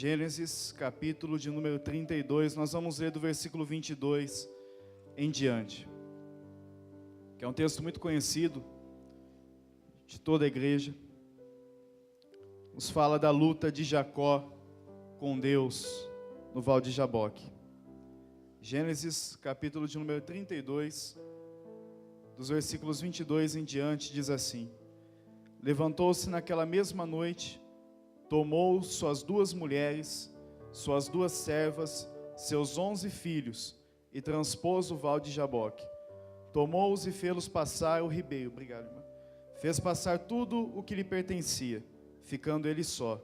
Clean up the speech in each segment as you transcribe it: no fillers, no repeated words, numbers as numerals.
Gênesis, capítulo de número 32, nós vamos ler do versículo 22 em diante, que é um texto muito conhecido de toda a igreja. Nos fala da luta de Jacó com Deus no Val de Jaboque. Gênesis, capítulo de número 32, dos versículos 22 em diante, diz assim: Levantou-se naquela mesma noite, tomou suas 2 mulheres, suas 2 servas, seus 11 filhos, e transpôs o val de Jaboque. Tomou-os e fê-los passar o ribeiro. Obrigado, irmã. Fez passar tudo o que lhe pertencia, ficando ele só.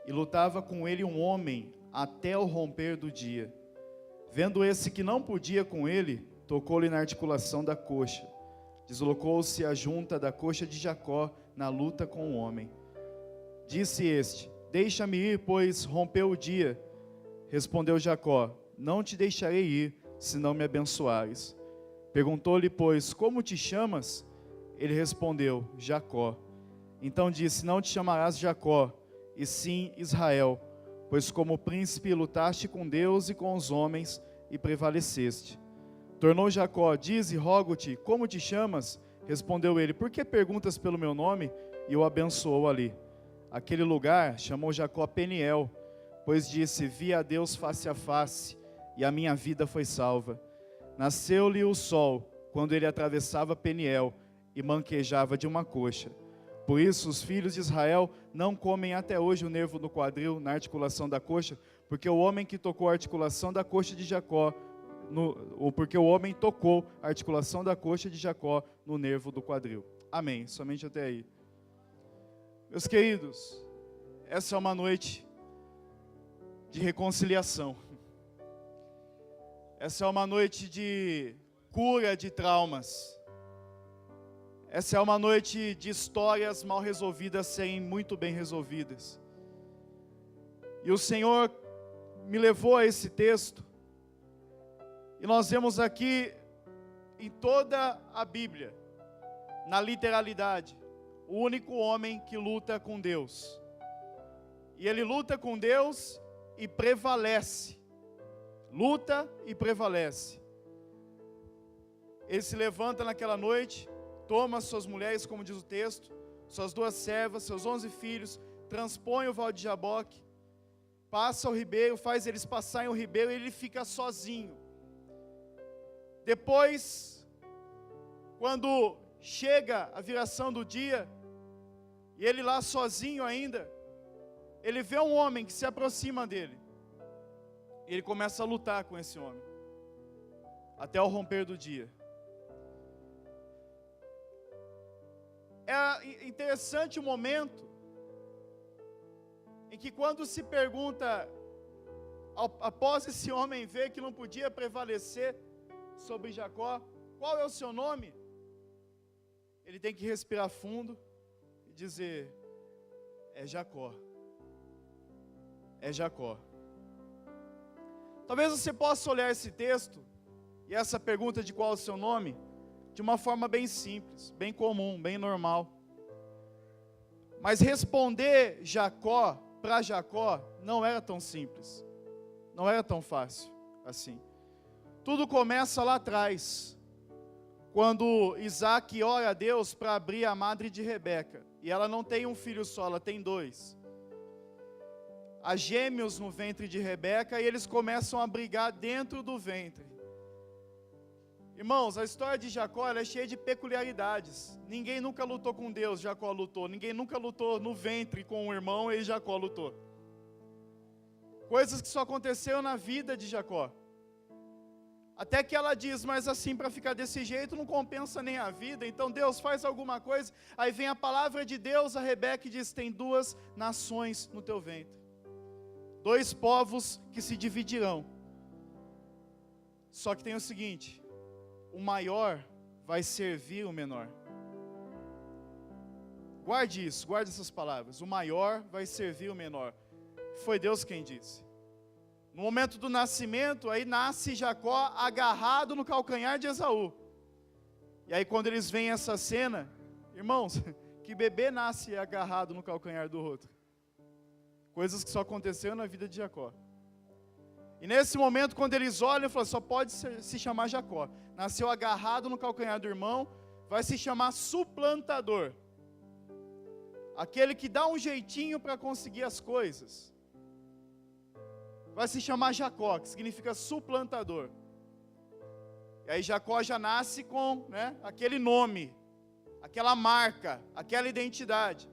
E lutava com ele um homem até o romper do dia. Vendo esse que não podia com ele, tocou-lhe na articulação da coxa. Deslocou-se a junta da coxa de Jacó na luta com o homem. Disse este: Deixa-me ir, pois rompeu o dia. Respondeu Jacó: Não te deixarei ir, se não me abençoares. Perguntou-lhe, pois, como te chamas? Ele respondeu: Jacó. Então disse: Não te chamarás Jacó, e sim Israel, pois como príncipe lutaste com Deus e com os homens, e prevaleceste. Tornou Jacó: Dize, rogo-te, como te chamas? Respondeu ele: Por que perguntas pelo meu nome? E o abençoou ali. Aquele lugar chamou Jacó Peniel, pois disse: Vi a Deus face a face, e a minha vida foi salva. Nasceu-lhe o sol, quando ele atravessava Peniel, e manquejava de uma coxa. Por isso os filhos de Israel não comem até hoje o nervo do quadril, na articulação da coxa, porque o homem que tocou a articulação da coxa de Jacó, porque o homem tocou a articulação da coxa de Jacó no nervo do quadril. Amém. Somente até aí. Meus queridos, essa é uma noite de reconciliação. Essa é uma noite de cura de traumas. Essa é uma noite de histórias mal resolvidas serem muito bem resolvidas. E o Senhor me levou a esse texto. E nós vemos aqui em toda a Bíblia, na literalidade, o único homem que luta com Deus. E ele luta com Deus e prevalece. Luta e prevalece. Ele se levanta naquela noite, toma suas mulheres, como diz o texto, suas 2 servas, seus 11 filhos, transpõe o val de Jaboque, passa o ribeiro, faz eles passarem o ribeiro e ele fica sozinho. Depois, quando chega a viração do dia, e ele lá sozinho ainda, ele vê um homem que se aproxima dele. E ele começa a lutar com esse homem, até o romper do dia. É interessante o momento em que, quando se pergunta, após esse homem ver que não podia prevalecer sobre Jacó, qual é o seu nome? Ele tem que respirar fundo e dizer: é Jacó. É Jacó. Talvez você possa olhar esse texto e essa pergunta de qual é o seu nome de uma forma bem simples, bem comum, bem normal. Mas responder Jacó para Jacó não era tão simples, não era tão fácil assim. Tudo começa lá atrás, quando Isaac ora a Deus para abrir a madre de Rebeca, e ela não tem um filho só, ela tem 2. Há gêmeos no ventre de Rebeca, e eles começam a brigar dentro do ventre. Irmãos, a história de Jacó é cheia de peculiaridades. Ninguém nunca lutou com Deus, Jacó lutou. Ninguém nunca lutou no ventre com um irmão, e Jacó lutou. Coisas que só aconteceram na vida de Jacó. Até que ela diz: mas assim, para ficar desse jeito não compensa nem a vida, então Deus faz alguma coisa. Aí vem a palavra de Deus a Rebeca e diz: tem 2 nações no teu ventre, 2 povos que se dividirão. Só que tem o seguinte: o maior vai servir o menor. Guarde isso, guarde essas palavras. O maior vai servir o menor. Foi Deus quem disse. No momento do nascimento, aí nasce Jacó agarrado no calcanhar de Esaú. E aí quando eles veem essa cena, irmãos, que bebê nasce agarrado no calcanhar do outro? Coisas que só aconteceram na vida de Jacó. E nesse momento, quando eles olham, falam, só pode se chamar Jacó. Nasceu agarrado no calcanhar do irmão, vai se chamar suplantador. Aquele que dá um jeitinho para conseguir as coisas. Vai se chamar Jacó, que significa suplantador. E aí Jacó já nasce com, né, aquele nome, aquela marca, aquela identidade.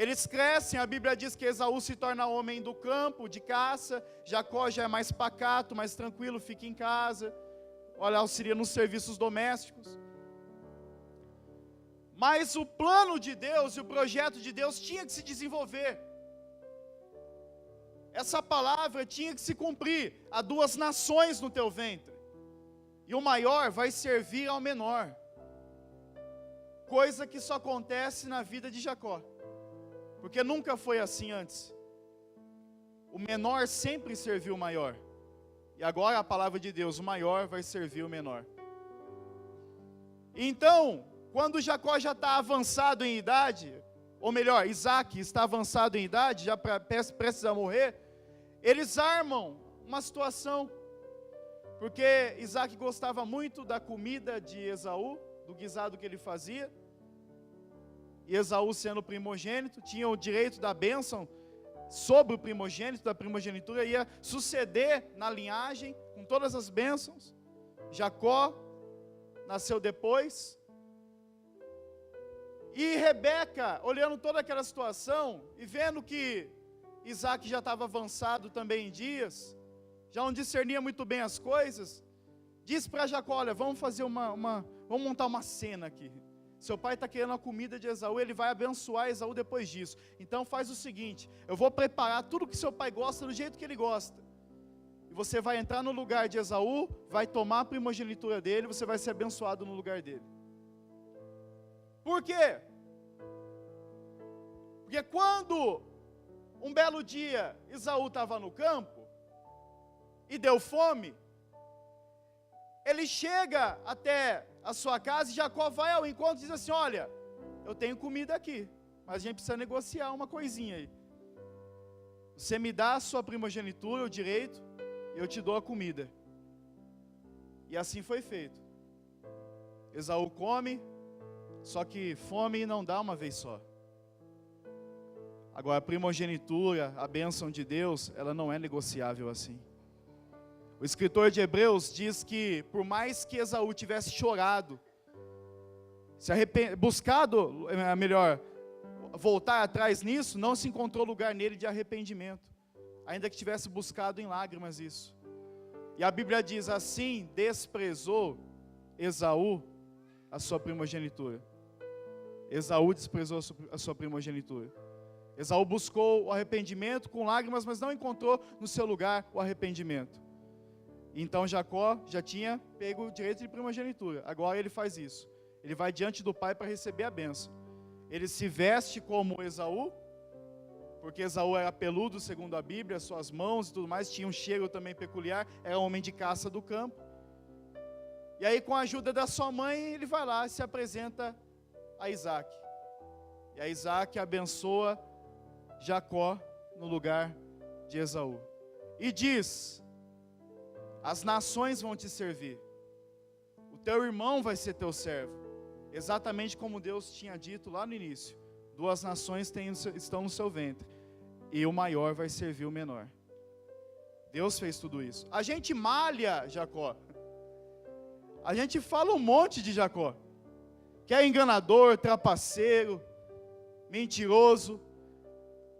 Eles crescem, a Bíblia diz que Esaú se torna homem do campo, de caça. Jacó já é mais pacato, mais tranquilo, fica em casa. Olha, auxilia nos serviços domésticos. Mas o plano de Deus e o projeto de Deus tinha que se desenvolver. Essa palavra tinha que se cumprir. Há 2 nações no teu ventre. E o maior vai servir ao menor. Coisa que só acontece na vida de Jacó. Porque nunca foi assim antes. O menor sempre serviu o maior. E agora a palavra de Deus, o maior vai servir o menor. Então, quando Jacó já está avançado em idade, ou melhor, Isaac está avançado em idade, já prestes a morrer, eles armam uma situação. Porque Isaac gostava muito da comida de Esaú, do guisado que ele fazia. E Esaú, sendo primogênito, tinha o direito da bênção sobre o primogênito, da primogenitura, ia suceder na linhagem, com todas as bênçãos. Jacó nasceu depois. E Rebeca, olhando toda aquela situação, e vendo que Isaac já estava avançado também em dias, já não discernia muito bem as coisas, disse para Jacó, olha, vamos fazer vamos montar uma cena aqui. Seu pai está querendo a comida de Esaú, ele vai abençoar Esaú depois disso. Então faz o seguinte, eu vou preparar tudo que seu pai gosta do jeito que ele gosta. E você vai entrar no lugar de Esaú, vai tomar a primogenitura dele, você vai ser abençoado no lugar dele. Por quê? Porque quando um belo dia Esaú estava no campo e deu fome, ele chega até a sua casa e Jacó vai ao encontro e diz assim, olha, eu tenho comida aqui, mas a gente precisa negociar uma coisinha aí. Você me dá a sua primogenitura, o direito, e eu te dou a comida. E assim foi feito. Esaú come, só que fome não dá uma vez só. Agora a primogenitura, a bênção de Deus, ela não é negociável assim. O escritor de Hebreus diz que, por mais que Esaú tivesse chorado, buscado, melhor, voltar atrás nisso, não se encontrou lugar nele de arrependimento, ainda que tivesse buscado em lágrimas isso. E a Bíblia diz, assim desprezou Esaú a sua primogenitura. Esaú desprezou a sua primogenitura. Esaú buscou o arrependimento com lágrimas, mas não encontrou no seu lugar o arrependimento. Então Jacó já tinha pego o direito de primogenitura. Agora ele faz isso. Ele vai diante do pai para receber a bênção. Ele se veste como Esaú, porque Esaú era peludo, segundo a Bíblia, suas mãos e tudo mais, tinha um cheiro também peculiar, era um homem de caça do campo. E aí, com a ajuda da sua mãe, ele vai lá e se apresenta a Isaac. E a Isaac abençoa Jacó no lugar de Esaú. E diz, as nações vão te servir, o teu irmão vai ser teu servo, exatamente como Deus tinha dito lá no início, 2 nações estão no seu ventre, e o maior vai servir o menor. Deus fez tudo isso. A gente malha Jacó, a gente fala um monte de Jacó, que é enganador, trapaceiro, mentiroso,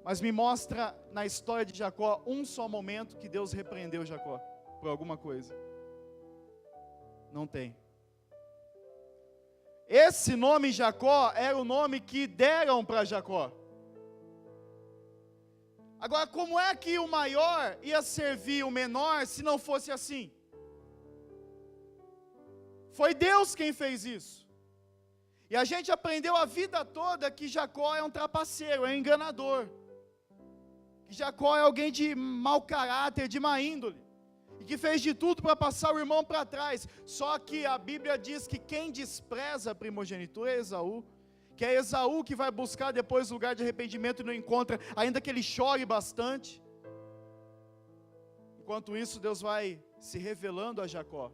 mas me mostra na história de Jacó um só momento que Deus repreendeu Jacó por alguma coisa. Não tem. Esse nome Jacó era o nome que deram para Jacó. Agora, como é que o maior ia servir o menor se não fosse assim? Foi Deus quem fez isso. E a gente aprendeu a vida toda que Jacó é um trapaceiro, é um enganador. Que Jacó é alguém de mau caráter, de má índole. E que fez de tudo para passar o irmão para trás. Só que a Bíblia diz que quem despreza a primogenitura é Esaú. que é Esaú que vai buscar depois lugar de arrependimento e não encontra, ainda que ele chore bastante. Enquanto isso, Deus vai se revelando a Jacó,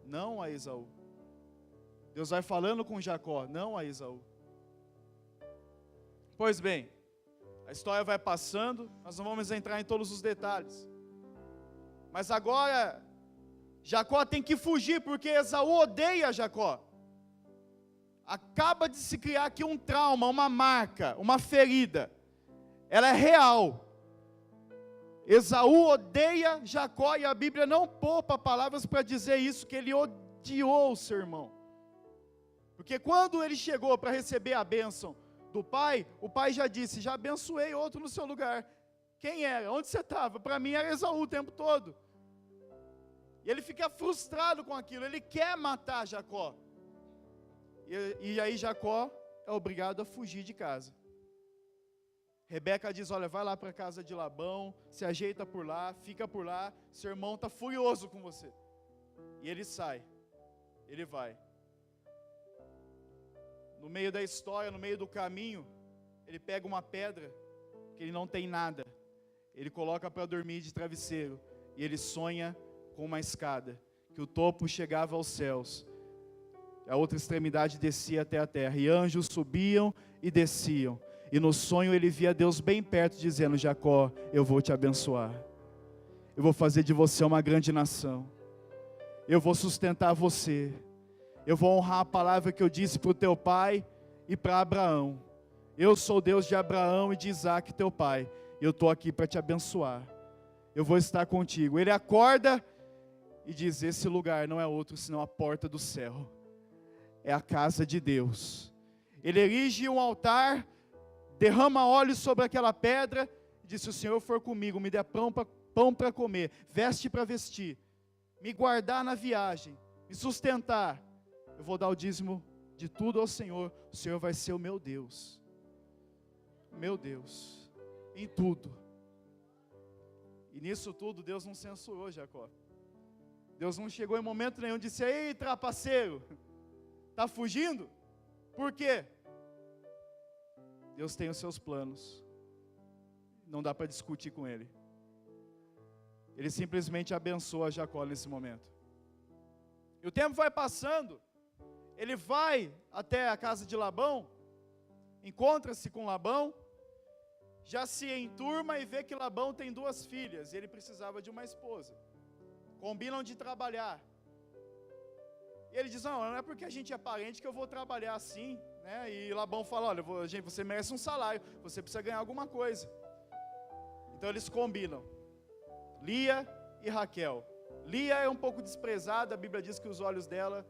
não a Esaú. Deus vai falando com Jacó, não a Esaú. Pois bem, a história vai passando, nós não vamos entrar em todos os detalhes. Mas agora, Jacó tem que fugir, porque Esaú odeia Jacó. Acaba de se criar aqui um trauma, uma marca, uma ferida. Ela é real. Esaú odeia Jacó, e a Bíblia não poupa palavras para dizer isso, que ele odiou o seu irmão. Porque quando ele chegou para receber a bênção do pai, o pai já disse, já abençoei outro no seu lugar. Quem era? Onde você estava? Para mim era Esaú o tempo todo. E ele fica frustrado com aquilo, ele quer matar Jacó. E aí Jacó é obrigado a fugir de casa. Rebeca diz, olha, vai lá para a casa de Labão, se ajeita por lá, fica por lá, seu irmão está furioso com você. E ele sai, ele vai. No meio da história, no meio do caminho, ele pega uma pedra, que ele não tem nada, ele coloca para dormir de travesseiro, e ele sonha com uma escada, que o topo chegava aos céus, a outra extremidade descia até a terra, e anjos subiam e desciam, e no sonho ele via Deus bem perto, dizendo, Jacó, eu vou te abençoar, eu vou fazer de você uma grande nação, eu vou sustentar você, eu vou honrar a palavra que eu disse para o teu pai e para Abraão. Eu sou o Deus de Abraão e de Isaac, teu pai. Eu estou aqui para te abençoar. Eu vou estar contigo. Ele acorda e diz, esse lugar não é outro senão a porta do céu. É a casa de Deus. Ele erige um altar, derrama óleo sobre aquela pedra, e diz, se o Senhor for comigo, me dê pão para comer, veste para vestir, me guardar na viagem, me sustentar, eu vou dar o dízimo de tudo ao Senhor, o Senhor vai ser o meu Deus, em tudo. E nisso tudo Deus não censurou Jacó. Deus não chegou em momento nenhum e disse, ei trapaceiro, está fugindo? Por quê? Deus tem os seus planos, não dá para discutir com Ele. Ele simplesmente abençoa Jacó nesse momento. E o tempo vai passando, ele vai até a casa de Labão, encontra-se com Labão, já se enturma e vê que Labão tem 2 filhas, e ele precisava de uma esposa. Combinam de trabalhar. E ele diz, não é porque a gente é parente que eu vou trabalhar assim, né? E Labão fala, olha, você merece um salário, você precisa ganhar alguma coisa. Então eles combinam, Lia e Raquel. Lia é um pouco desprezada, a Bíblia diz que os olhos dela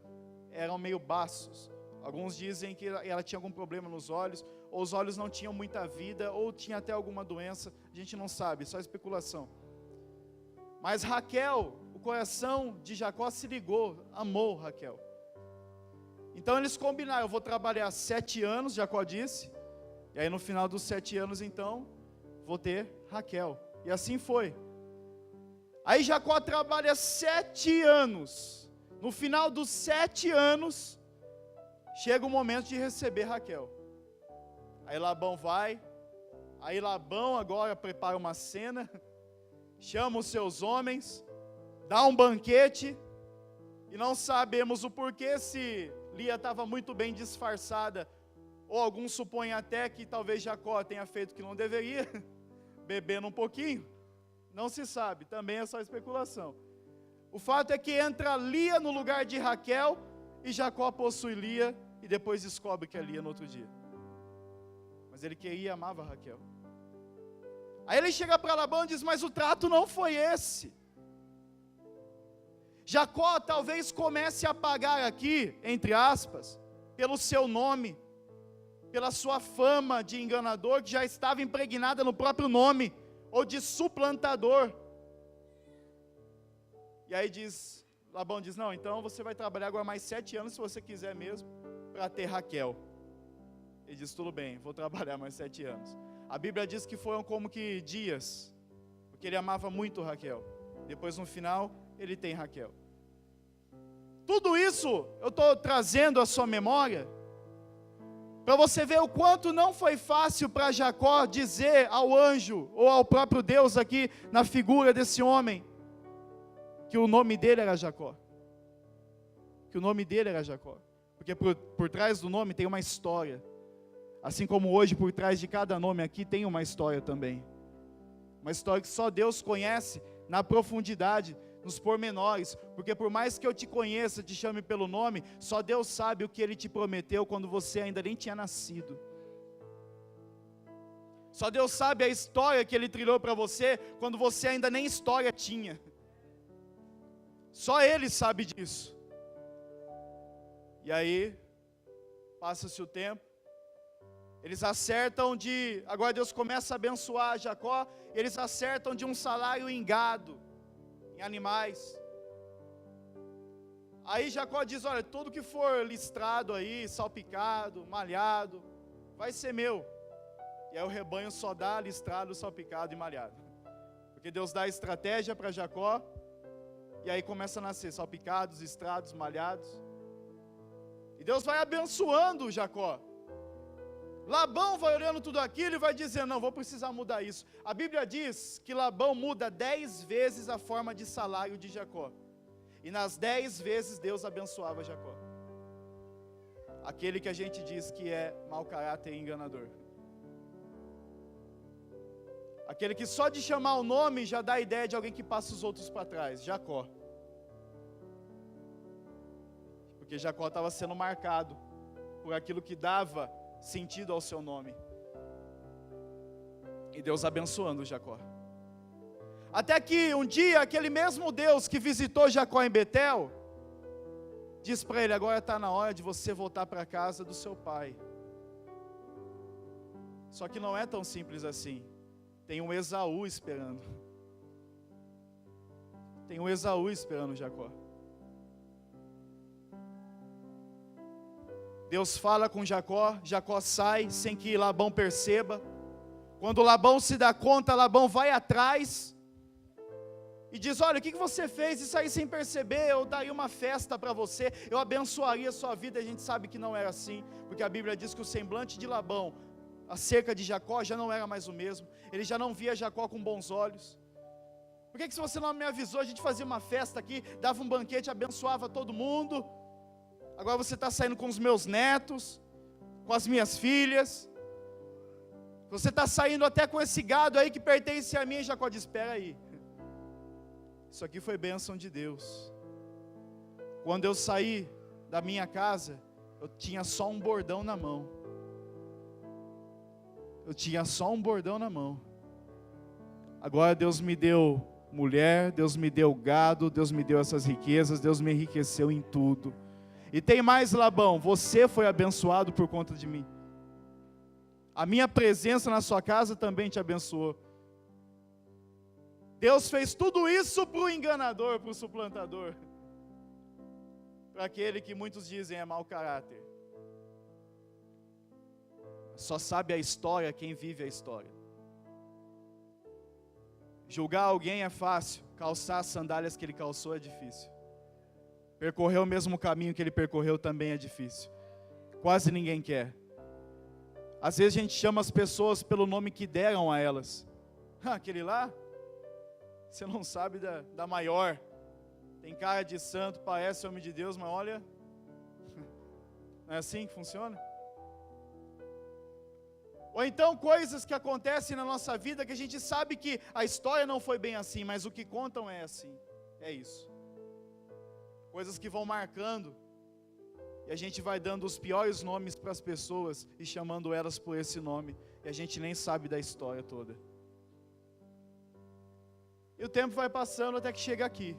eram meio baços. Alguns dizem que ela tinha algum problema nos olhos, ou os olhos não tinham muita vida, ou tinha até alguma doença, a gente não sabe, só especulação. Mas Raquel, o coração de Jacó se ligou, amou Raquel. Então eles combinaram, eu vou trabalhar 7 anos, Jacó disse, e aí no final dos 7 anos então, vou ter Raquel. E assim foi. Aí Jacó trabalha 7 anos, no final dos 7 anos, chega o momento de receber Raquel. Aí Labão vai, aí Labão agora prepara uma cena, chama os seus homens, dá um banquete, e não sabemos o porquê, se Lia estava muito bem disfarçada, ou alguns supõem até que talvez Jacó tenha feito o que não deveria, bebendo um pouquinho, não se sabe, também é só especulação. O fato é que entra Lia no lugar de Raquel, e Jacó possui Lia, e depois descobre que é Lia no outro dia. Mas ele queria e amava Raquel. Aí ele chega para Labão e diz, mas o trato não foi esse. Jacó talvez comece a pagar aqui, entre aspas, pelo seu nome, pela sua fama de enganador, que já estava impregnada no próprio nome, ou de suplantador. E aí Labão diz, não, então você vai trabalhar agora mais 7 anos, se você quiser mesmo, para ter Raquel. Ele diz, tudo bem, vou trabalhar mais 7 anos. A Bíblia diz que foram como que dias, porque ele amava muito Raquel. Depois no final, ele tem Raquel. Tudo isso eu estou trazendo à sua memória, Para você ver o quanto não foi fácil para Jacó dizer ao anjo, ou ao próprio Deus aqui, na figura desse homem, que o nome dele era Jacó. Que o nome dele era Jacó. Porque por trás do nome tem uma história. Assim como hoje, por trás de cada nome aqui, tem uma história também. Uma história que só Deus conhece na profundidade, nos pormenores, porque por mais que eu te conheça, te chame pelo nome, só Deus sabe o que Ele te prometeu quando você ainda nem tinha nascido. Só Deus sabe a história que Ele trilhou para você, quando você ainda nem história tinha. Só Ele sabe disso. E aí, passa-se o tempo, eles acertam agora Deus começa a abençoar Jacó, eles acertam de um salário em gado, em animais. Aí Jacó diz, olha, tudo que for listrado aí, salpicado, malhado, vai ser meu. E aí o rebanho só dá listrado, salpicado e malhado. Porque Deus dá estratégia para Jacó, e aí começa a nascer salpicados, listrados, malhados. E Deus vai abençoando Jacó. Labão vai olhando tudo aquilo e vai dizendo, não, vou precisar mudar isso. A Bíblia diz que Labão muda 10 vezes a forma de salário de Jacó. E nas 10 vezes Deus abençoava Jacó. Aquele que a gente diz que é mau caráter e enganador. Aquele que só de chamar o nome já dá a ideia de alguém que passa os outros para trás, Jacó. Porque Jacó estava sendo marcado por aquilo que dava sentido ao seu nome. E Deus abençoando Jacó. Até que um dia, aquele mesmo Deus que visitou Jacó em Betel, diz para ele, agora está na hora de você voltar para a casa do seu pai. Só que não é tão simples assim. Tem um Esaú esperando. Tem um Esaú esperando Jacó. Deus fala com Jacó, Jacó sai sem que Labão perceba. Quando Labão se dá conta, Labão vai atrás e diz, olha, o que você fez? Isso aí sem perceber, eu daria uma festa para você, eu abençoaria a sua vida. A gente sabe que não era assim, porque a Bíblia diz que o semblante de Labão acerca de Jacó já não era mais o mesmo. Ele já não via Jacó com bons olhos. Por que se você não me avisou, a gente fazia uma festa aqui, dava um banquete, abençoava todo mundo? Agora você está saindo com os meus netos, com as minhas filhas. Você está saindo até com esse gado aí que pertence a mim. E Jacó diz, espera aí. Isso aqui foi bênção de Deus. Quando eu saí da minha casa, eu tinha só um bordão na mão. Eu tinha só um bordão na mão. Agora Deus me deu mulher, Deus me deu gado, Deus me deu essas riquezas, Deus me enriqueceu em tudo. E tem mais, Labão, você foi abençoado por conta de mim. A minha presença na sua casa também te abençoou. Deus fez tudo isso para o enganador, para o suplantador. Para aquele que muitos dizem é mau caráter. Só sabe a história quem vive a história. Julgar alguém é fácil, calçar as sandálias que ele calçou é difícil. Percorrer o mesmo caminho que ele percorreu também é difícil. Quase ninguém quer. Às vezes a gente chama as pessoas pelo nome que deram a elas. Aquele lá, você não sabe da maior. Tem cara de santo, parece homem de Deus, mas olha, não é assim que funciona? Ou então coisas que acontecem na nossa vida que a gente sabe que a história não foi bem assim, mas o que contam é assim, é isso. Coisas que vão marcando, e a gente vai dando os piores nomes para as pessoas, e chamando elas por esse nome, e a gente nem sabe da história toda. E o tempo vai passando até que chega aqui,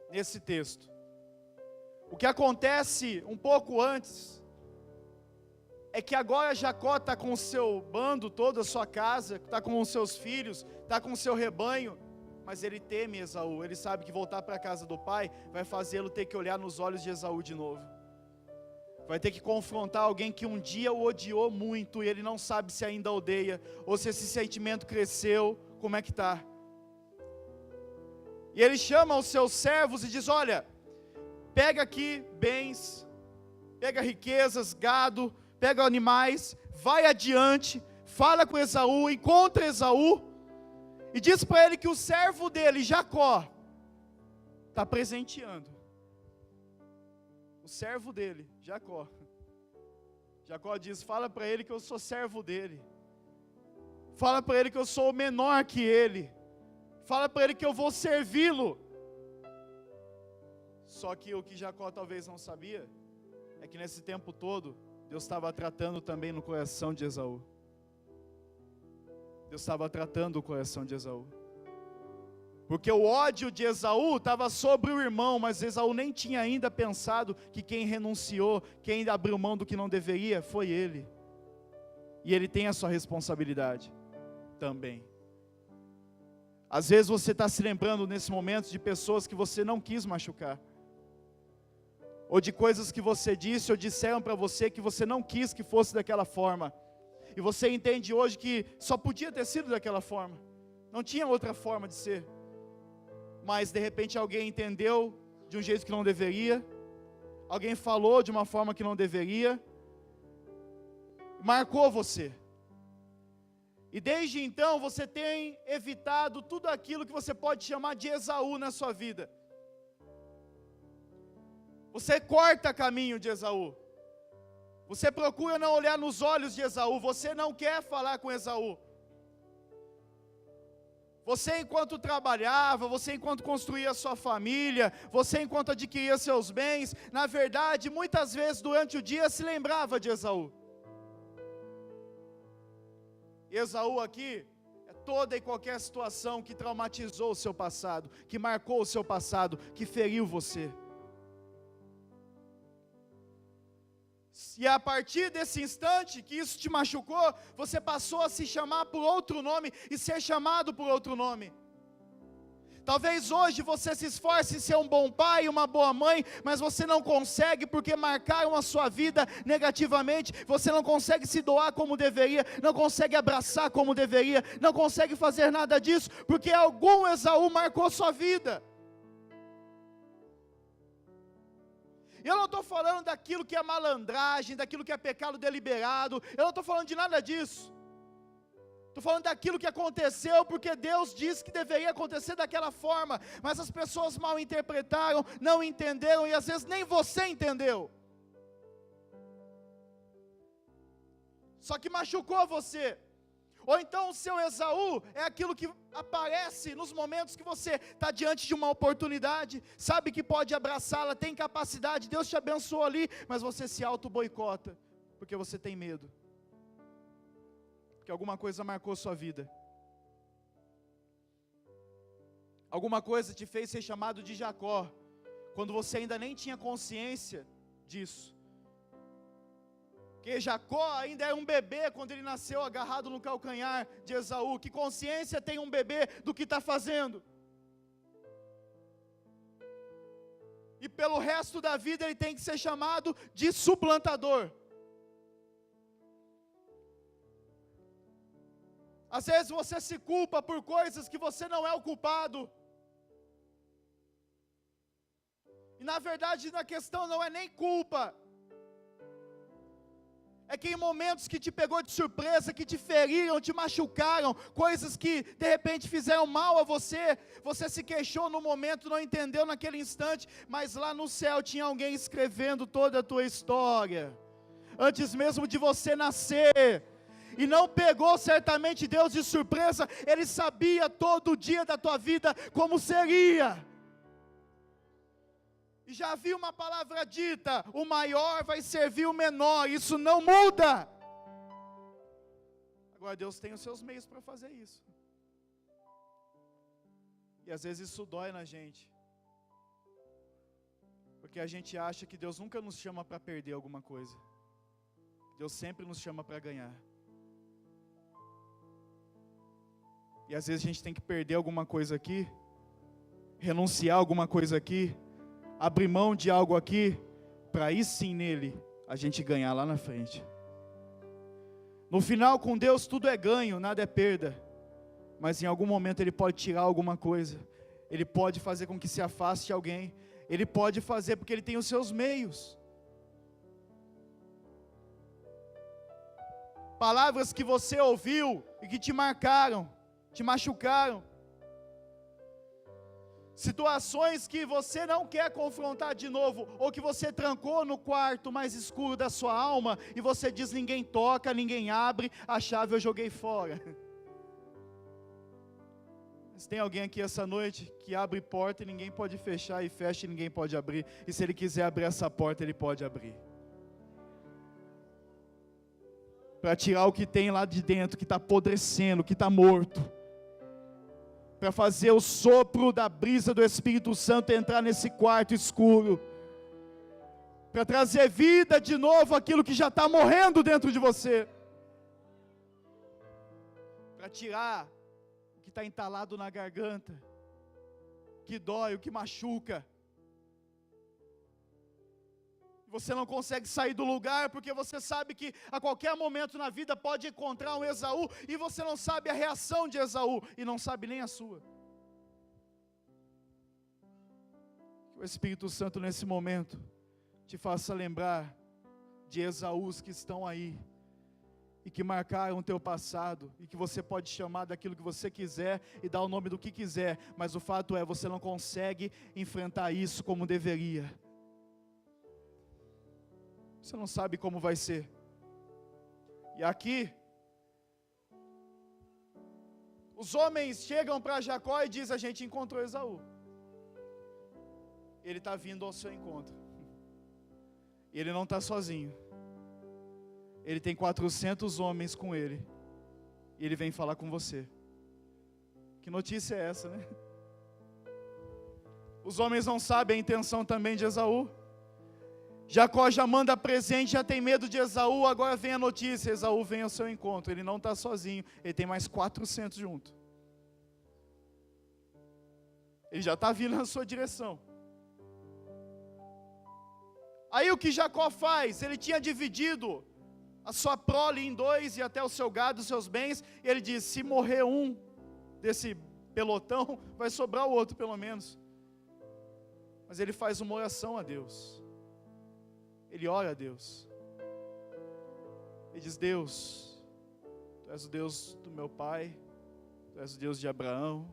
nesse texto. O que acontece um pouco antes, é que agora Jacó está com o seu bando, toda a sua casa, está com os seus filhos, está com o seu rebanho, mas ele teme Esaú, ele sabe que voltar para a casa do pai vai fazê-lo ter que olhar nos olhos de Esaú de novo. Vai ter que confrontar alguém que um dia o odiou muito e ele não sabe se ainda odeia, ou se esse sentimento cresceu, como é que está. E ele chama os seus servos e diz, olha, pega aqui bens, pega riquezas, gado, pega animais, vai adiante, fala com Esaú, encontra Esaú, e diz para ele que o servo dele, Jacó, está presenteando. O servo dele, Jacó. Jacó diz, fala para ele que eu sou servo dele. Fala para ele que eu sou menor que ele. Fala para ele que eu vou servi-lo. Só que o que Jacó talvez não sabia, é que nesse tempo todo, Deus estava tratando também no coração de Esaú. Deus estava tratando o coração de Esaú. Porque o ódio de Esaú estava sobre o irmão, mas Esaú nem tinha ainda pensado que quem renunciou, quem abriu mão do que não deveria, foi ele. E ele tem a sua responsabilidade também. Às vezes você está se lembrando nesse momento de pessoas que você não quis machucar. Ou de coisas que você disse ou disseram para você que você não quis que fosse daquela forma. E você entende hoje que só podia ter sido daquela forma. Não tinha outra forma de ser. Mas de repente alguém entendeu de um jeito que não deveria. Alguém falou de uma forma que não deveria. Marcou você. E desde então você tem evitado tudo aquilo que você pode chamar de Esaú na sua vida. Você corta caminho de Esaú. Você procura não olhar nos olhos de Esaú. Você não quer falar com Esaú. Você enquanto trabalhava, você enquanto construía sua família, você enquanto adquiria seus bens, na verdade, muitas vezes durante o dia se lembrava de Esaú. Esaú aqui é toda e qualquer situação que traumatizou o seu passado, que marcou o seu passado, que feriu você. E a partir desse instante que isso te machucou, você passou a se chamar por outro nome e ser chamado por outro nome. Talvez hoje você se esforce em ser um bom pai, uma boa mãe, mas você não consegue porque marcaram a sua vida negativamente. Você não consegue se doar como deveria, não consegue abraçar como deveria, não consegue fazer nada disso, porque algum Esaú marcou sua vida. Eu não estou falando daquilo que é malandragem, daquilo que é pecado deliberado, eu não estou falando de nada disso. Estou falando daquilo que aconteceu, porque Deus disse que deveria acontecer daquela forma, mas as pessoas mal interpretaram, não entenderam, e às vezes nem você entendeu. Só que machucou você. Ou então o seu Esaú é aquilo que aparece nos momentos que você está diante de uma oportunidade, sabe que pode abraçá-la, tem capacidade, Deus te abençoou ali, mas você se auto-boicota, porque você tem medo, porque alguma coisa marcou sua vida, alguma coisa te fez ser chamado de Jacó, quando você ainda nem tinha consciência disso. Porque Jacó ainda era um bebê quando ele nasceu agarrado no calcanhar de Esaú. Que consciência tem um bebê do que está fazendo? E pelo resto da vida ele tem que ser chamado de suplantador. Às vezes você se culpa por coisas que você não é o culpado. E na verdade a questão não é nem culpa. É que em momentos que te pegou de surpresa, que te feriram, te machucaram, coisas que de repente fizeram mal a você, você se queixou no momento, não entendeu naquele instante, mas lá no céu tinha alguém escrevendo toda a tua história, antes mesmo de você nascer, e não pegou certamente Deus de surpresa, Ele sabia todo dia da tua vida como seria. E já havia uma palavra dita, o maior vai servir o menor, isso não muda. Agora Deus tem os seus meios para fazer isso. E às vezes isso dói na gente. Porque a gente acha que Deus nunca nos chama para perder alguma coisa. Deus sempre nos chama para ganhar. E às vezes a gente tem que perder alguma coisa aqui, renunciar alguma coisa aqui, abrir mão de algo aqui, para aí sim nele, a gente ganhar lá na frente. No final com Deus tudo é ganho, nada é perda. Mas em algum momento Ele pode tirar alguma coisa. Ele pode fazer com que se afaste alguém. Ele pode fazer porque Ele tem os seus meios. palavras que você ouviu e que te marcaram, te machucaram, situações que você não quer confrontar de novo, ou que você trancou no quarto mais escuro da sua alma, e você diz: ninguém toca, ninguém abre, a chave eu joguei fora. Mas tem alguém aqui essa noite que abre porta e ninguém pode fechar, e fecha e ninguém pode abrir, e se ele quiser abrir essa porta, ele pode abrir, para tirar o que tem lá de dentro, que está apodrecendo, que está morto, para fazer o sopro da brisa do Espírito Santo entrar nesse quarto escuro, para trazer vida de novo aquilo que já está morrendo dentro de você, para tirar o que está entalado na garganta, que dói, o que machuca. Você não consegue sair do lugar, porque você sabe que a qualquer momento na vida pode encontrar um Esaú, e você não sabe a reação de Esaú, e não sabe nem a sua. Que o Espírito Santo nesse momento te faça lembrar de Esaús que estão aí, e que marcaram o teu passado, e que você pode chamar daquilo que você quiser, e dar o nome do que quiser, mas o fato é, você não consegue enfrentar isso como deveria. Você não sabe como vai ser. E aqui, os homens chegam para Jacó e dizem: a gente encontrou Esaú. Ele está vindo ao seu encontro. E ele não está sozinho. Ele tem 400 homens com ele. E ele vem falar com você. Que notícia é essa, né? Os homens não sabem a intenção também de Esaú. Jacó já manda presente, já tem medo de Esaú, agora vem a notícia: Esaú vem ao seu encontro. Ele não está sozinho, ele tem mais 400 junto. Ele já está vindo na sua direção. Aí o que Jacó faz? Ele tinha dividido a sua prole em dois, e até o seu gado, os seus bens, e ele diz: se morrer um desse pelotão, vai sobrar o outro pelo menos. Mas ele faz uma oração a Deus. Ele ora a Deus. Ele diz: Deus, Tu és o Deus do meu pai, Tu és o Deus de Abraão,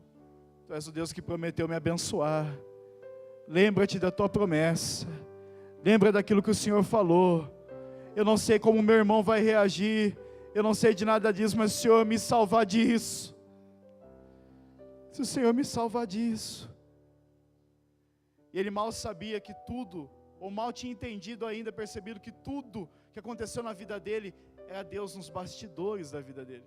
Tu és o Deus que prometeu me abençoar. Lembra-te da Tua promessa. Lembra daquilo que o Senhor falou. Eu não sei como meu irmão vai reagir, eu não sei de nada disso, mas se o Senhor me salvar disso, se o Senhor me salvar disso. E ele mal sabia que tudo, ou mal tinha entendido ainda, percebido que tudo que aconteceu na vida dele, era Deus nos bastidores da vida dele.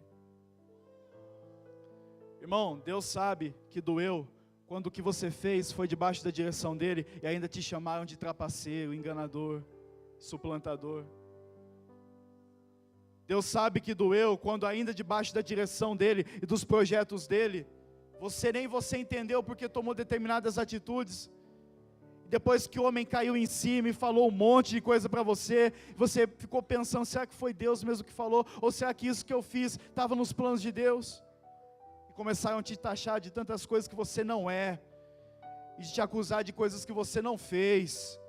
Irmão, Deus sabe que doeu, quando o que você fez foi debaixo da direção dele, e ainda te chamaram de trapaceiro, enganador, suplantador. Deus sabe que doeu, quando ainda debaixo da direção dele, e dos projetos dele, nem você entendeu porque tomou determinadas atitudes. Depois que o homem caiu em cima e falou um monte de coisa para você, você ficou pensando: será que foi Deus mesmo que falou? Ou será que isso que eu fiz estava nos planos de Deus? E começaram a te taxar de tantas coisas que você não é, e de te acusar de coisas que você não fez,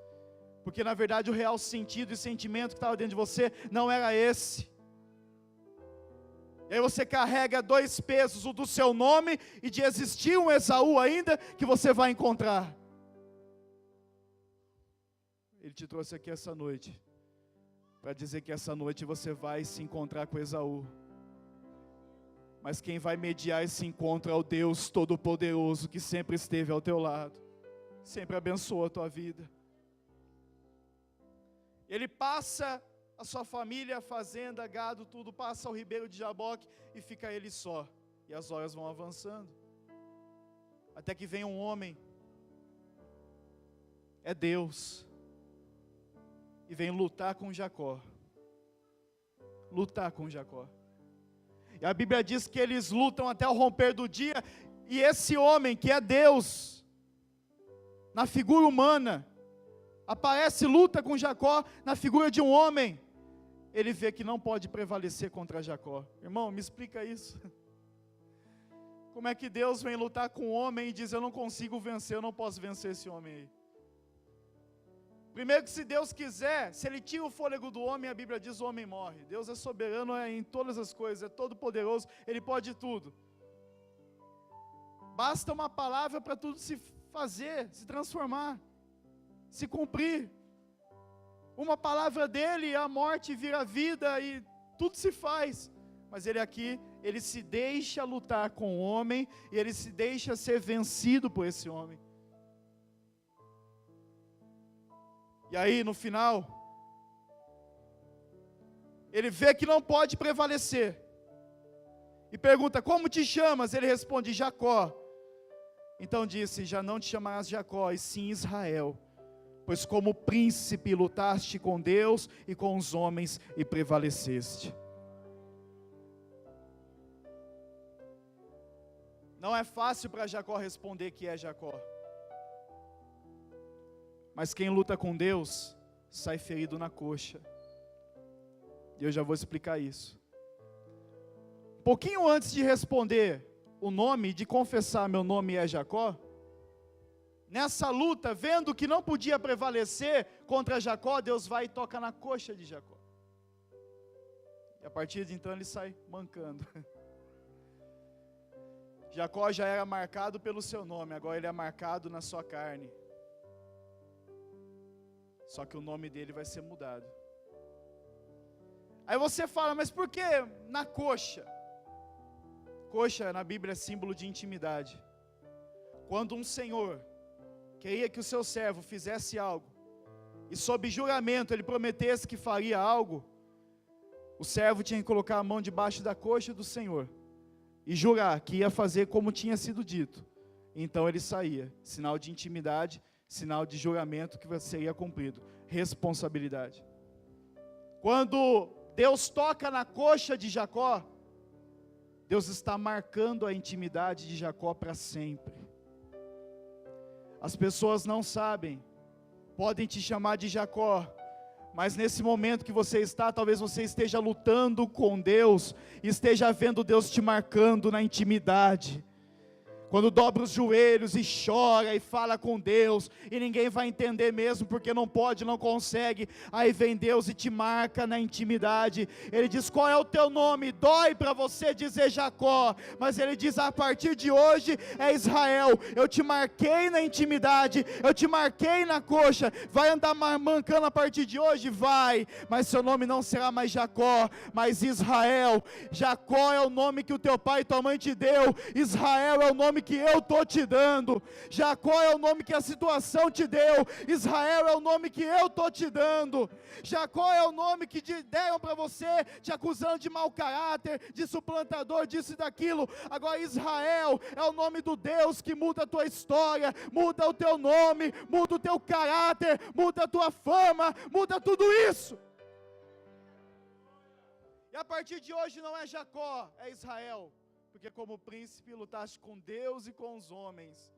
porque na verdade o real sentido e sentimento que estava dentro de você não era esse. E aí você carrega dois pesos, o do seu nome e de existir um Esaú ainda que você vai encontrar. Ele te trouxe aqui essa noite para dizer que essa noite você vai se encontrar com Esaú. Mas quem vai mediar esse encontro é o Deus Todo-Poderoso, que sempre esteve ao teu lado, sempre abençoou a tua vida. Ele passa a sua família, a fazenda, gado, tudo, passa ao ribeiro de Jaboque e fica ele só. E as horas vão avançando, até que vem um homem, é Deus, e vem lutar com Jacó. Lutar com Jacó. E a Bíblia diz que eles lutam até o romper do dia, e esse homem que é Deus, na figura humana, aparece, luta com Jacó na figura de um homem. Ele vê que não pode prevalecer contra Jacó. Irmão, me explica isso. Como é que Deus vem lutar com um homem e diz: eu não consigo vencer, eu não posso vencer esse homem aí? Primeiro que se Deus quiser, se Ele tira o fôlego do homem, a Bíblia diz, o homem morre. Deus é soberano em todas as coisas, é todo poderoso, Ele pode tudo. Basta uma palavra para tudo se fazer, se transformar, se cumprir. Uma palavra dele, a morte vira vida e tudo se faz. Mas ele aqui, ele se deixa lutar com o homem e ele se deixa ser vencido por esse homem. E aí no final, ele vê que não pode prevalecer. E pergunta, como te chamas? Ele responde, Jacó. Então disse, já não te chamarás Jacó, e sim Israel. Pois como príncipe lutaste com Deus e com os homens e prevaleceste. Não é fácil para Jacó responder que é Jacó. Mas quem luta com Deus, sai ferido na coxa. E eu já vou explicar isso. Um pouquinho antes de responder o nome, de confessar meu nome é Jacó, nessa luta, vendo que não podia prevalecer contra Jacó, Deus vai e toca na coxa de Jacó. E a partir de então ele sai mancando. Jacó já era marcado pelo seu nome, agora ele é marcado na sua carne. Só que o nome dele vai ser mudado. Aí você fala, mas por que na coxa? Coxa na Bíblia é símbolo de intimidade. Quando um senhor queria que o seu servo fizesse algo, e sob juramento ele prometesse que faria algo, o servo tinha que colocar a mão debaixo da coxa do senhor, e jurar que ia fazer como tinha sido dito. Então ele saía, sinal de intimidade, sinal de juramento que seria cumprido, responsabilidade. Quando Deus toca na coxa de Jacó, Deus está marcando a intimidade de Jacó para sempre. As pessoas não sabem, podem te chamar de Jacó, mas nesse momento que você está, talvez você esteja lutando com Deus, esteja vendo Deus te marcando na intimidade. Quando dobra os joelhos e chora e fala com Deus, e ninguém vai entender mesmo, porque não pode, não consegue, aí vem Deus e te marca na intimidade. Ele diz, qual é o teu nome? Dói para você dizer Jacó, mas ele diz, a partir de hoje é Israel. Eu te marquei na intimidade, eu te marquei na coxa. Vai andar mancando a partir de hoje? Vai, mas seu nome não será mais Jacó, mas Israel. Jacó é o nome que o teu pai e tua mãe te deu, Israel é o nome que eu estou te dando. Jacó é o nome que a situação te deu, Israel é o nome que eu estou te dando. Jacó é o nome que deram para você, te acusando de mau caráter, de suplantador, disso e daquilo. Agora Israel é o nome do Deus que muda a tua história, muda o teu nome, muda o teu caráter, muda a tua fama, muda tudo isso. E a partir de hoje não é Jacó, é Israel. Porque como príncipe lutaste com Deus e com os homens,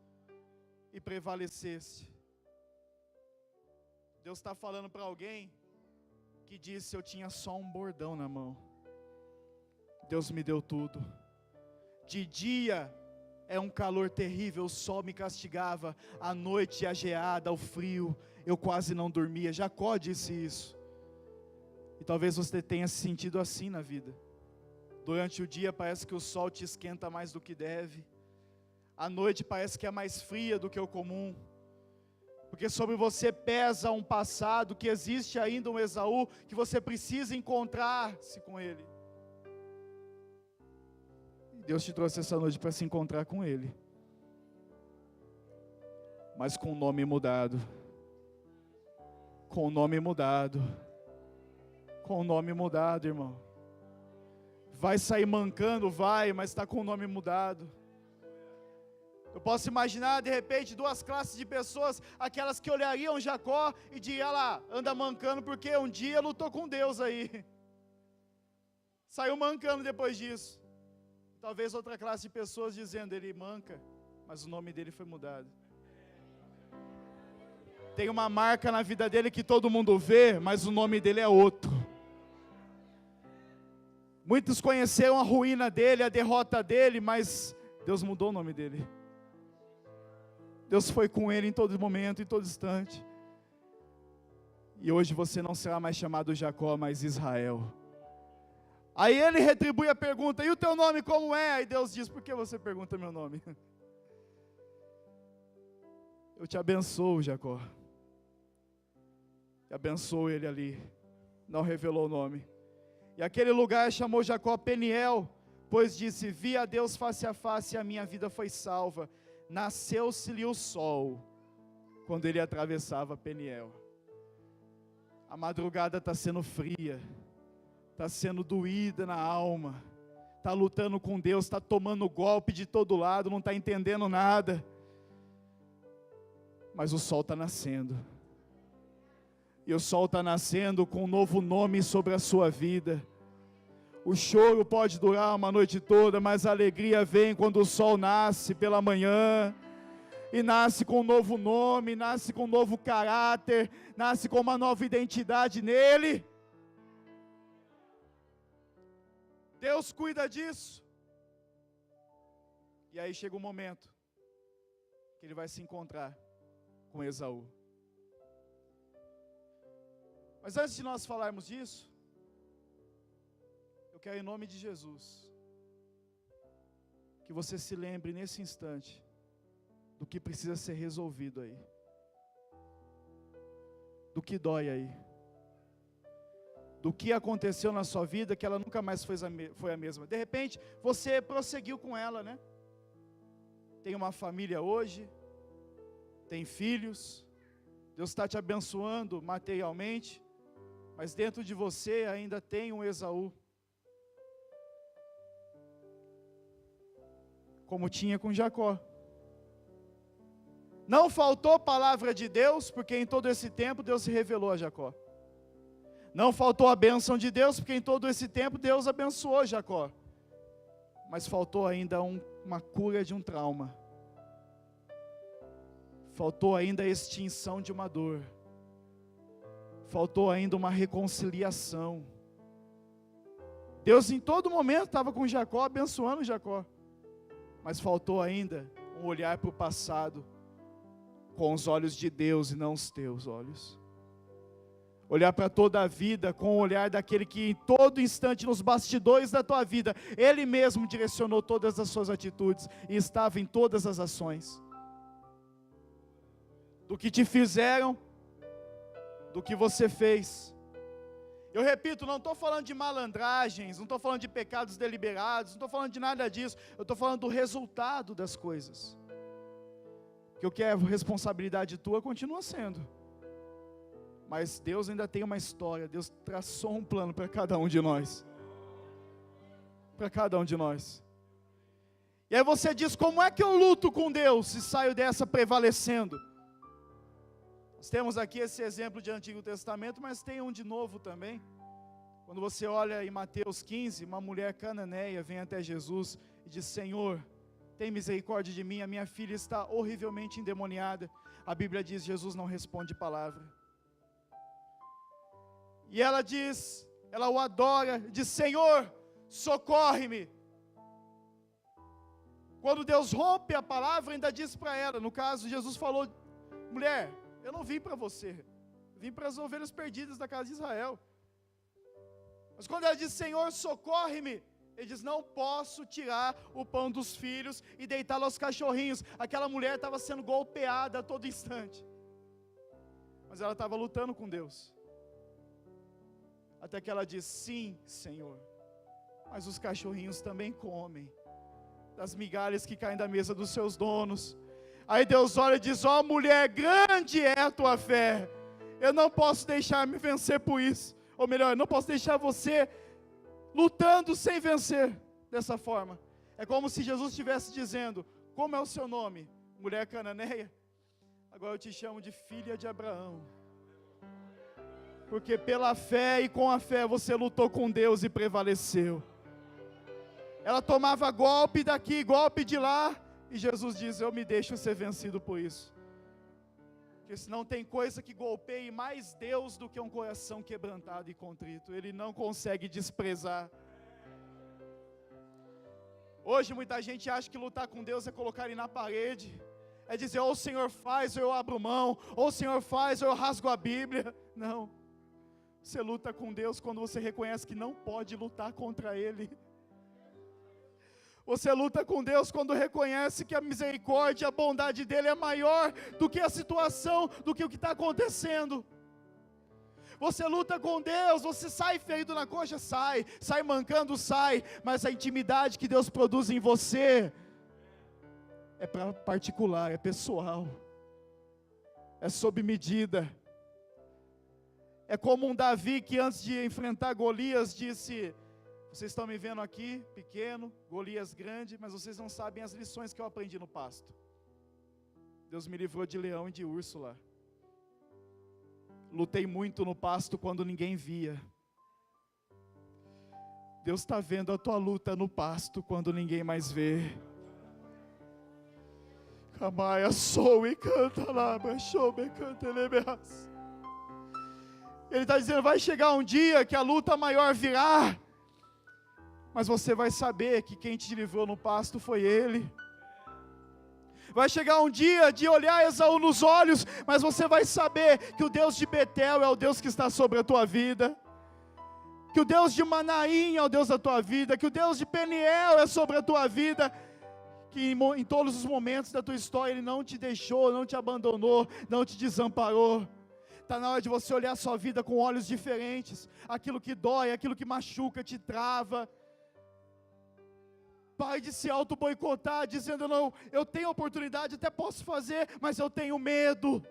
e prevaleceste. Deus está falando para alguém, que disse, eu tinha só um bordão na mão. Deus me deu tudo. De dia, é um calor terrível, o sol me castigava, à noite a geada, o frio, eu quase não dormia. Jacó disse isso. E talvez você tenha se sentido assim na vida. Durante o dia parece que o sol te esquenta mais do que deve. A noite parece que é mais fria do que o comum. Porque sobre você pesa um passado, que existe ainda um Esaú, que você precisa encontrar-se com ele. E Deus te trouxe essa noite para se encontrar com ele. Mas com o nome mudado. Com o nome mudado. Com o nome mudado, irmão. Vai sair mancando, vai, mas está com o nome mudado. Eu posso imaginar, de repente, duas classes de pessoas, aquelas que olhariam Jacó e diriam lá, anda mancando porque um dia lutou com Deus aí. Saiu mancando depois disso. Talvez outra classe de pessoas dizendo, ele manca, mas o nome dele foi mudado. Tem uma marca na vida dele que todo mundo vê, mas o nome dele é outro. Muitos conheceram a ruína dele, a derrota dele, mas Deus mudou o nome dele. Deus foi com ele em todo momento, em todo instante. E hoje você não será mais chamado Jacó, mas Israel. Aí ele retribui a pergunta: e o teu nome como é? Aí Deus diz: por que você pergunta meu nome? Eu te abençoo, Jacó. E abençoou ele ali. Não revelou o nome. E aquele lugar chamou Jacó Peniel, pois disse: vi a Deus face a face e a minha vida foi salva. Nasceu-se-lhe o sol quando ele atravessava Peniel. A madrugada está sendo fria, está sendo doída na alma, está lutando com Deus, está tomando golpe de todo lado, não está entendendo nada. Mas o sol está nascendo. E o sol está nascendo com um novo nome sobre a sua vida. O choro pode durar uma noite toda, mas a alegria vem quando o sol nasce pela manhã. E nasce com um novo nome, nasce com um novo caráter, nasce com uma nova identidade nele. Deus cuida disso. E aí chega um momento que ele vai se encontrar com Esaú. Mas antes de nós falarmos disso, eu quero, em nome de Jesus, que você se lembre nesse instante do que precisa ser resolvido aí, do que dói aí, do que aconteceu na sua vida que ela nunca mais foi a mesma. De repente você prosseguiu com ela, né? Tem uma família hoje, tem filhos, Deus está te abençoando materialmente, mas dentro de você ainda tem um Esaú, como tinha com Jacó. Não faltou palavra de Deus, porque em todo esse tempo Deus se revelou a Jacó. Não faltou a bênção de Deus, porque em todo esse tempo Deus abençoou Jacó. Mas faltou ainda uma cura de um trauma. Faltou ainda a extinção de uma dor. Faltou ainda uma reconciliação. Deus em todo momento estava com Jacó, abençoando Jacó. Mas faltou ainda um olhar para o passado, com os olhos de Deus e não os teus olhos. Olhar para toda a vida com o olhar daquele que em todo instante, nos bastidores da tua vida, Ele mesmo direcionou todas as suas atitudes e estava em todas as ações. Do que te fizeram, do que você fez. Eu repito, não estou falando de malandragens, não estou falando de pecados deliberados, não estou falando de nada disso, eu estou falando do resultado das coisas. Que o que é responsabilidade tua continua sendo. Mas Deus ainda tem uma história, Deus traçou um plano para cada um de nós. Para cada um de nós. E aí você diz: como é que eu luto com Deus e saio dessa prevalecendo? Nós temos aqui esse exemplo de Antigo Testamento, mas tem um de Novo também. Quando você olha em Mateus 15, uma mulher cananeia vem até Jesus e diz: Senhor, tem misericórdia de mim, a minha filha está horrivelmente endemoniada. A Bíblia diz: Jesus não responde palavra. E ela diz, ela o adora, diz: Senhor, socorre-me. Quando Deus rompe a palavra, ainda diz para ela, no caso, Jesus falou: mulher, eu não vim para você, eu vim para as ovelhas perdidas da casa de Israel. Mas quando ela diz: Senhor, socorre-me, Ele diz: não posso tirar o pão dos filhos e deitá-lo aos cachorrinhos. Aquela mulher estava sendo golpeada a todo instante, mas ela estava lutando com Deus, até que ela diz: sim, Senhor, mas os cachorrinhos também comem das migalhas que caem da mesa dos seus donos. Aí Deus olha e diz: ó mulher, grande é a tua fé, eu não posso deixar me vencer por isso, ou melhor, eu não posso deixar você lutando sem vencer dessa forma. É como se Jesus estivesse dizendo: como é o seu nome, mulher cananeia? Agora eu te chamo de filha de Abraão, porque pela fé e com a fé você lutou com Deus e prevaleceu. Ela tomava golpe daqui, golpe de lá, e Jesus diz: eu me deixo ser vencido por isso. Porque senão tem coisa que golpeie mais Deus do que um coração quebrantado e contrito. Ele não consegue desprezar. Hoje muita gente acha que lutar com Deus é colocar ele na parede, é dizer, ou o Senhor faz ou eu abro mão, ou o Senhor faz ou eu rasgo a Bíblia. Não, você luta com Deus quando você reconhece que não pode lutar contra Ele. Você luta com Deus quando reconhece que a misericórdia e a bondade dEle é maior do que a situação, do que o que está acontecendo. Você luta com Deus, você sai ferido na coxa, sai mancando, sai, mas a intimidade que Deus produz em você é para particular, é pessoal, é sob medida. É como um Davi que antes de enfrentar Golias disse, vocês estão me vendo aqui, pequeno, Golias grande, mas vocês não sabem as lições que eu aprendi no pasto. Deus me livrou de leão e de urso lá. Lutei muito no pasto quando ninguém via. Deus está vendo a tua luta no pasto quando ninguém mais vê. Camaia sou e canta lá, show me canta lebeas. Ele está dizendo, vai chegar um dia que a luta maior virá, mas você vai saber que quem te livrou no pasto foi Ele. Vai chegar um dia de olhar Esaú nos olhos, mas você vai saber que o Deus de Betel é o Deus que está sobre a tua vida, que o Deus de Manaim é o Deus da tua vida, que o Deus de Peniel é sobre a tua vida, que em todos os momentos da tua história Ele não te deixou, não te abandonou, não te desamparou. Está na hora de você olhar a sua vida com olhos diferentes, aquilo que dói, aquilo que machuca, te trava. Pare de se auto-boicotar, dizendo, não, eu tenho oportunidade, até posso fazer, mas eu tenho medo.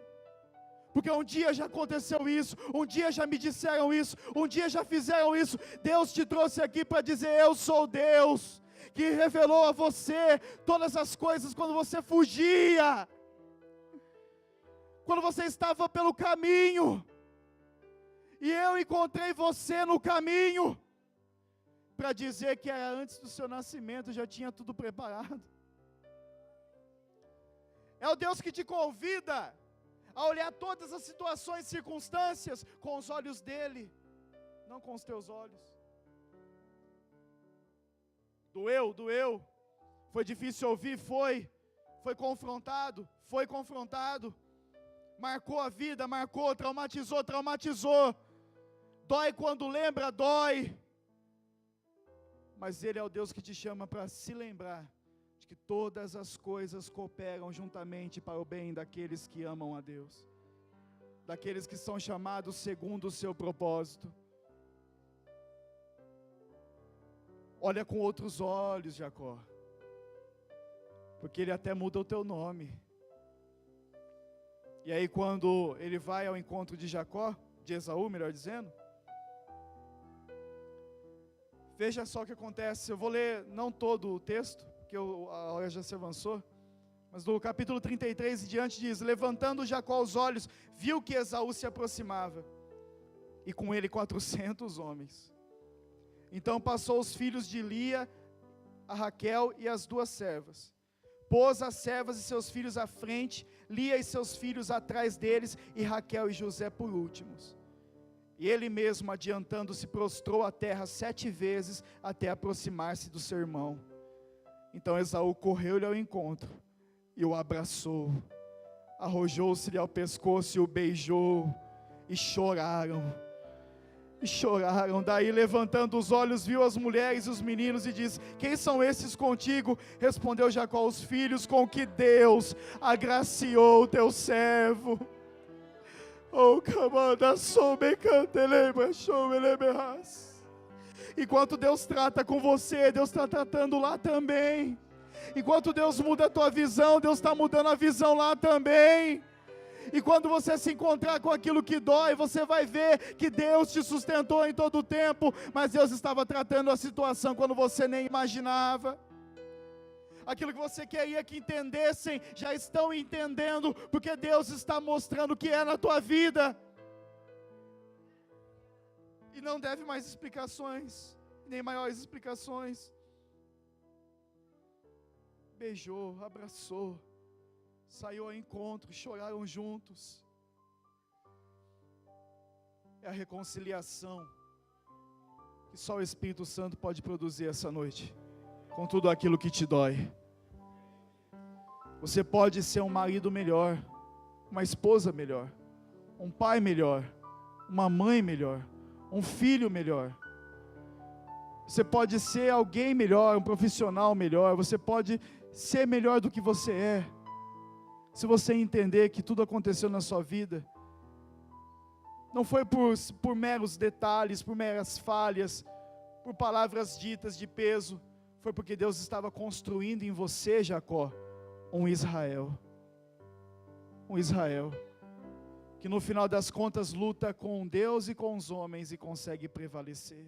Porque um dia já aconteceu isso, um dia já me disseram isso, um dia já fizeram isso. Deus te trouxe aqui para dizer, eu sou Deus, que revelou a você todas as coisas quando você fugia. Quando você estava pelo caminho. E eu encontrei você no caminho. Para dizer que era antes do seu nascimento, já tinha tudo preparado. É o Deus que te convida a olhar todas as situações e circunstâncias com os olhos dEle, não com os teus olhos. Doeu. Foi difícil ouvir, foi confrontado. Marcou a vida, traumatizou. Dói quando lembra, dói. Mas Ele é o Deus que te chama para se lembrar de que todas as coisas cooperam juntamente para o bem daqueles que amam a Deus, daqueles que são chamados segundo o seu propósito. Olha com outros olhos, Jacó, porque Ele até muda o teu nome. E aí quando ele vai ao encontro de Jacó, de Esaú, melhor dizendo, veja só o que acontece. Eu vou ler não todo o texto, porque a hora já se avançou, mas do capítulo 33 em diante diz, levantando Jacó os olhos, viu que Esaú se aproximava, e com ele 400 homens. Então passou os filhos de Lia, a Raquel e as duas servas. Pôs as servas e seus filhos à frente, Lia e seus filhos atrás deles, e Raquel e José por últimos. E ele mesmo, adiantando-se, prostrou a terra 7 vezes, até aproximar-se do seu irmão. Então Esaú correu-lhe ao encontro, e o abraçou, arrojou-se-lhe ao pescoço e o beijou, e choraram. Daí levantando os olhos, viu as mulheres e os meninos e disse, quem são esses contigo? Respondeu Jacó, os filhos com que Deus agraciou o teu servo. Oh, camada, soube cantelema, choueleberras. Enquanto Deus trata com você, Deus está tratando lá também. Enquanto Deus muda a tua visão, Deus está mudando a visão lá também. E quando você se encontrar com aquilo que dói, você vai ver que Deus te sustentou em todo o tempo, mas Deus estava tratando a situação quando você nem imaginava. Aquilo que você queria que entendessem, já estão entendendo, porque Deus está mostrando o que é na tua vida. E não deve mais explicações, nem maiores explicações. Beijou, abraçou, saiu ao encontro, choraram juntos. É a reconciliação que só o Espírito Santo pode produzir essa noite, com tudo aquilo que te dói. Você pode ser um marido melhor, uma esposa melhor, um pai melhor, uma mãe melhor, um filho melhor. Você pode ser alguém melhor, um profissional melhor. Você pode ser melhor do que você é. Se você entender que tudo aconteceu na sua vida, não foi por meros detalhes, por meras falhas, por palavras ditas de peso, foi porque Deus estava construindo em você, Jacó, um Israel. Um Israel que no final das contas luta com Deus e com os homens e consegue prevalecer.